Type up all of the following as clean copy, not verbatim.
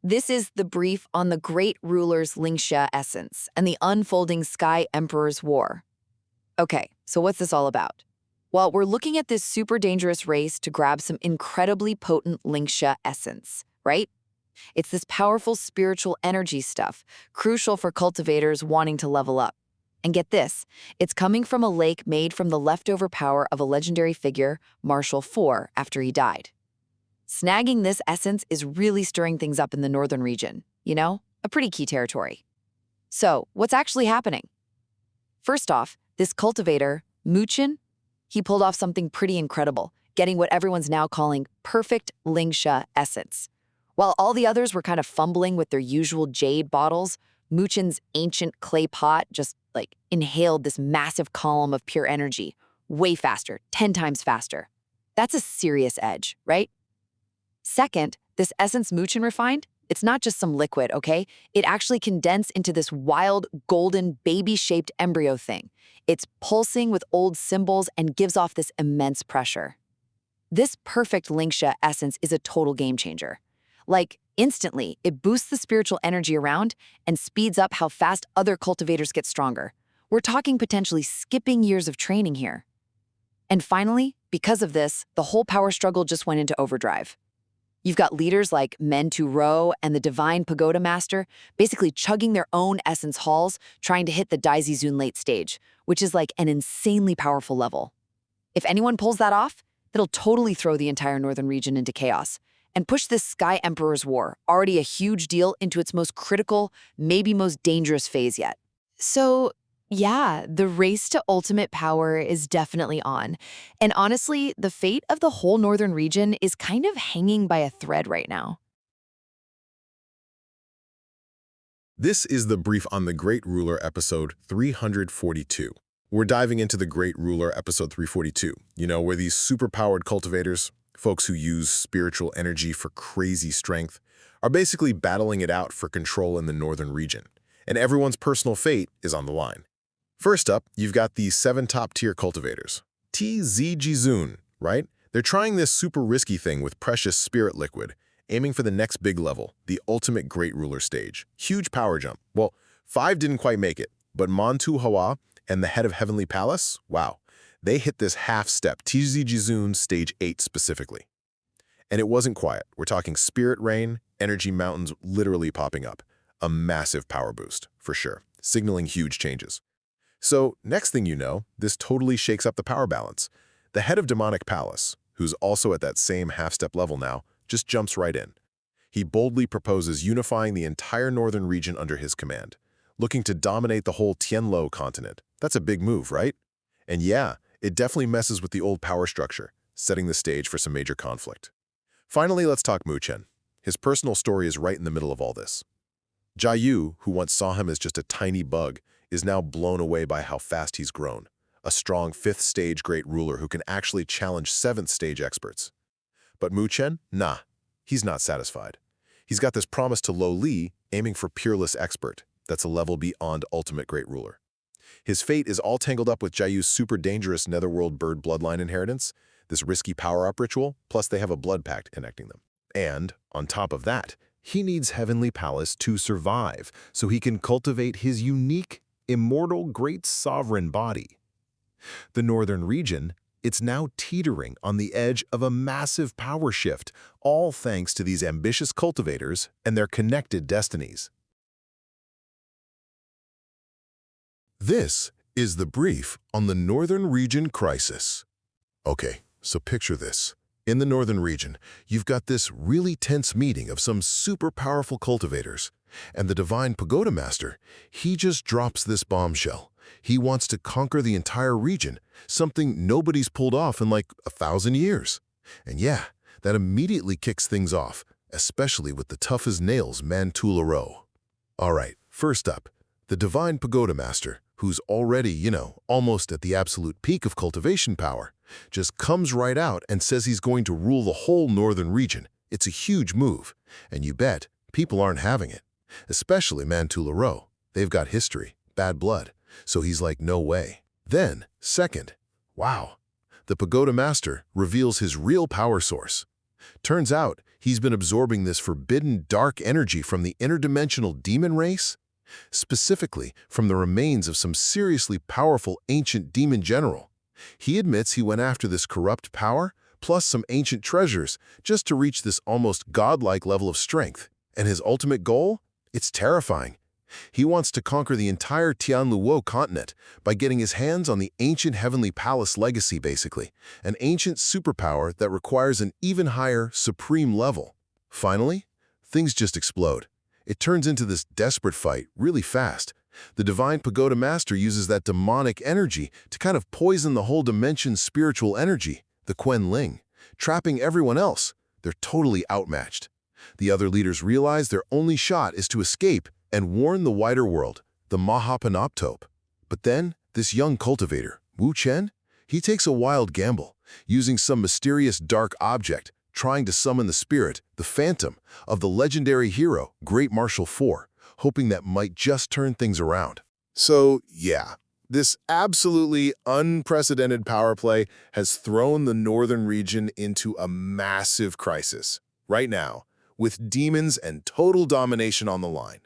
This is the brief on the great ruler's Ling-Xie essence and the unfolding Sky Emperor's War. Okay, so what's this all about? Well, we're looking at this super dangerous race to grab some incredibly potent Ling-Xie essence, right? It's this powerful spiritual energy stuff, crucial for cultivators wanting to level up. And get this, it's coming from a lake made from the leftover power of a legendary figure, Marshal IV, after he died. Snagging this essence is really stirring things up in the northern region, a pretty key territory. So, what's actually happening? First off, this cultivator, Muchen, he pulled off something pretty incredible, getting what everyone's now calling perfect Ling-Xie essence. While all the others were kind of fumbling with their usual jade bottles, Muchen's ancient clay pot just, inhaled this massive column of pure energy, way faster, 10 times faster. That's a serious edge, right? Second, this essence Muchen refined, it's not just some liquid, okay? It actually condensed into this wild, golden, baby-shaped embryo thing. It's pulsing with old symbols and gives off this immense pressure. This perfect Ling-Xie essence is a total game changer. Instantly, it boosts the spiritual energy around and speeds up how fast other cultivators get stronger. We're talking potentially skipping years of training here. And finally, because of this, the whole power struggle just went into overdrive. You've got leaders like Chen and the divine Pagoda master basically chugging their own essence halls, trying to hit the Daizizun late stage, which is like an insanely powerful level. If anyone pulls that off, it'll totally throw the entire northern region into chaos and push this Sky Emperor's War, already a huge deal, into its most critical, maybe most dangerous phase yet. So, yeah, the race to ultimate power is definitely on. And honestly, the fate of the whole northern region is kind of hanging by a thread right now. This is the brief on the Great Ruler, episode 342. We're diving into the Great Ruler, episode 342, where these super-powered cultivators, folks who use spiritual energy for crazy strength, are basically battling it out for control in the northern region. And everyone's personal fate is on the line. First up, you've got the 7 top-tier cultivators. Tzijizun, right? They're trying this super risky thing with precious spirit liquid, aiming for the next big level, the ultimate Great Ruler stage. Huge power jump. Well, 5 didn't quite make it, but Mantu Hawa and the head of Heavenly Palace, wow, they hit this half-step, Tzijizun stage 8 specifically. And it wasn't quiet. We're talking spirit rain, energy mountains literally popping up. A massive power boost, for sure, signaling huge changes. So, next thing you know, this totally shakes up the power balance. The head of Demonic Palace, who's also at that same half-step level now, just jumps right in. He boldly proposes unifying the entire northern region under his command, looking to dominate the whole Tianluo continent. That's a big move, right? And yeah, it definitely messes with the old power structure, setting the stage for some major conflict. Finally, let's talk Muchen. His personal story is right in the middle of all this. Jiayu, who once saw him as just a tiny bug, is now blown away by how fast he's grown. A strong 5th stage great ruler who can actually challenge 7th stage experts. But Muchen? Nah, he's not satisfied. He's got this promise to Lo Li, aiming for peerless expert. That's a level beyond ultimate great ruler. His fate is all tangled up with Jiayu's super dangerous netherworld bird bloodline inheritance, this risky power-up ritual, plus they have a blood pact connecting them. And, on top of that, he needs Heavenly Palace to survive, so he can cultivate his unique, immortal great sovereign body. The northern region, it's now teetering on the edge of a massive power shift, all thanks to these ambitious cultivators and their connected destinies. This is the brief on the northern region crisis. Okay, so picture this. In the northern region, you've got this really tense meeting of some super powerful cultivators, and the divine Pagoda master, he just drops this bombshell. He wants to conquer the entire region, something nobody's pulled off in like 1,000 years. And yeah, that immediately kicks things off, especially with the tough-as-nails Mantu. All right, first up, the divine Pagoda master, who's already, almost at the absolute peak of cultivation power, just comes right out and says he's going to rule the whole northern region. It's a huge move, and you bet people aren't having it, especially Mantu. They've got history, bad blood, so he's like, no way. Then, second, wow, the Pagoda master reveals his real power source. Turns out, He's been absorbing this forbidden dark energy from the interdimensional demon race, specifically from the remains of some seriously powerful ancient demon general. He admits he went after this corrupt power, plus some ancient treasures, just to reach this almost godlike level of strength. And his ultimate goal? It's terrifying. He wants to conquer the entire Tianluo continent by getting his hands on the ancient Heavenly Palace legacy, basically, an ancient superpower that requires an even higher, supreme level. Finally, things just explode. It turns into this desperate fight really fast. The Divine Pagoda Master uses that demonic energy to kind of poison the whole dimension's spiritual energy, the Quen Ling, trapping everyone else. They're totally outmatched. The other leaders realize their only shot is to escape and warn the wider world, the Mahapanoptope. But then, this young cultivator, Muchen, he takes a wild gamble, using some mysterious dark object, trying to summon the spirit, the phantom, of the legendary hero, Great Marshal 4, hoping that might just turn things around. So, yeah, this absolutely unprecedented power play has thrown the northern region into a massive crisis, right now, with demons and total domination on the line.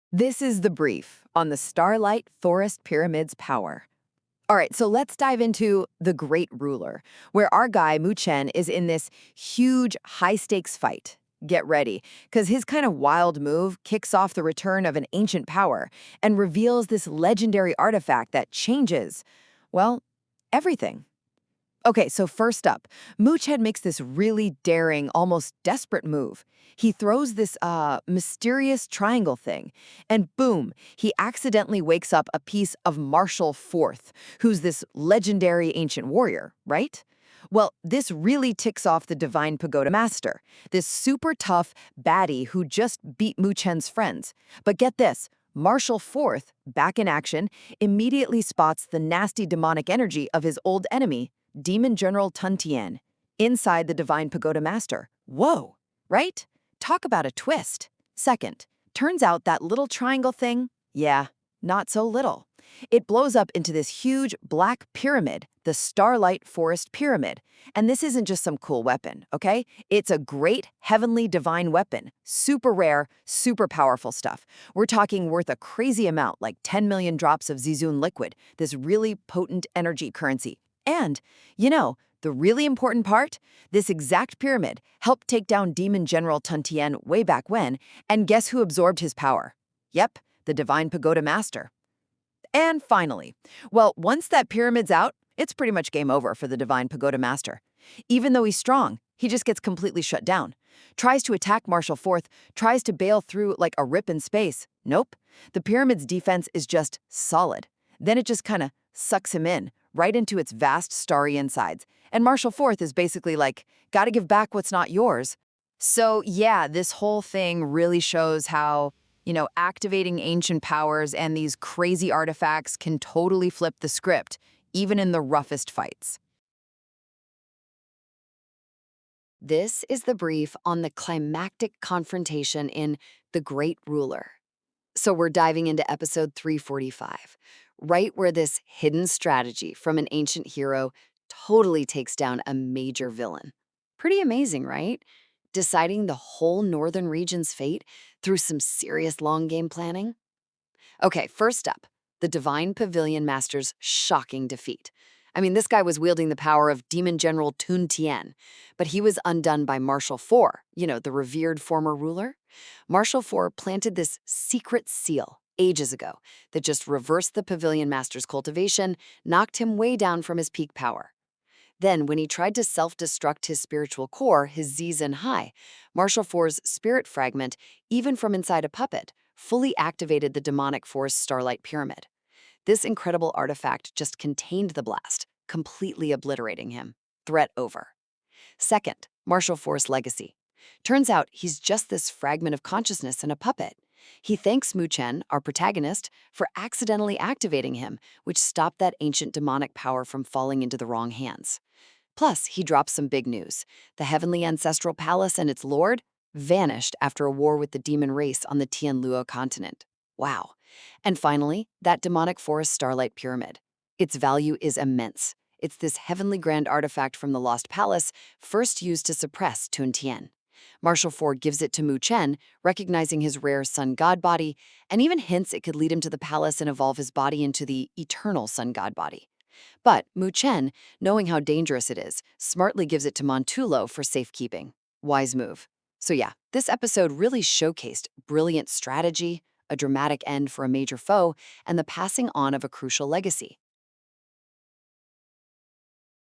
This is the brief on the Starlight Forest Pyramid's power. All right, so let's dive into the Great Ruler, where our guy Muchen is in this huge high-stakes fight. Get ready, because his kind of wild move kicks off the return of an ancient power and reveals this legendary artifact that changes, well, everything. Okay, so first up, Muchen makes this really daring, almost desperate move. He throws this mysterious triangle thing, and boom, he accidentally wakes up a piece of Marshal Fourth, who's this legendary ancient warrior, right? Well, this really ticks off the Divine Pagoda Master, this super tough baddie who just beat Muchen's friends. But get this, Marshal Fourth, back in action, immediately spots the nasty demonic energy of his old enemy, Demon General Tun Tien, inside the Divine Pagoda Master. Whoa, right? Talk about a twist. Second, turns out that little triangle thing, yeah, not so little. It blows up into this huge black pyramid, the Starlight Forest Pyramid. And this isn't just some cool weapon, okay? It's a great heavenly divine weapon. Super rare, super powerful stuff. We're talking worth a crazy amount, like 10 million drops of Zizun liquid, this really potent energy currency. And, the really important part? This exact pyramid helped take down Demon General Tun Tien way back when, and guess who absorbed his power? Yep, the Divine Pagoda Master. And finally, well, once that pyramid's out, it's pretty much game over for the Divine Pagoda Master. Even though he's strong, he just gets completely shut down. Tries to attack Marshal Fourth, tries to bail through like a rip in space. Nope. The pyramid's defense is just solid. Then it just kind of sucks him in, right into its vast starry insides. And Marshal Fourth is basically like, gotta give back what's not yours. So yeah, this whole thing really shows how, activating ancient powers and these crazy artifacts can totally flip the script, even in the roughest fights. This is the brief on the climactic confrontation in The Great Ruler. So we're diving into episode 345, right where this hidden strategy from an ancient hero totally takes down a major villain. Pretty amazing, right? Deciding the whole northern region's fate through some serious long game planning. Okay, first up, the Divine Pavilion Master's shocking defeat. I mean, this guy was wielding the power of Demon General Tun Tien, but he was undone by Marshal Four, the revered former ruler. Marshal Four planted this secret seal ages ago that just reversed the Pavilion Master's cultivation, knocked him way down from his peak power. Then, when he tried to self-destruct his spiritual core, his Zizun High, Marshal Four's spirit fragment, even from inside a puppet, fully activated the demonic forest Starlight Pyramid. This incredible artifact just contained the blast, completely obliterating him. Threat over. Second, Marshal Four's legacy. Turns out he's just this fragment of consciousness in a puppet. He thanks Muchen, our protagonist, for accidentally activating him, which stopped that ancient demonic power from falling into the wrong hands. Plus, he drops some big news. The Heavenly Ancestral Palace and its lord vanished after a war with the demon race on the Tianluo continent. Wow. And finally, that demonic forest Starlight Pyramid. Its value is immense. It's this heavenly grand artifact from the Lost Palace, first used to suppress Tun Tien. Marshal Ford gives it to Mu Chen, recognizing his rare sun god body, and even hints it could lead him to the palace and evolve his body into the eternal sun god body. But Mu Chen, knowing how dangerous it is, smartly gives it to Montulo for safekeeping. Wise move. So yeah, this episode really showcased brilliant strategy, a dramatic end for a major foe, and the passing on of a crucial legacy.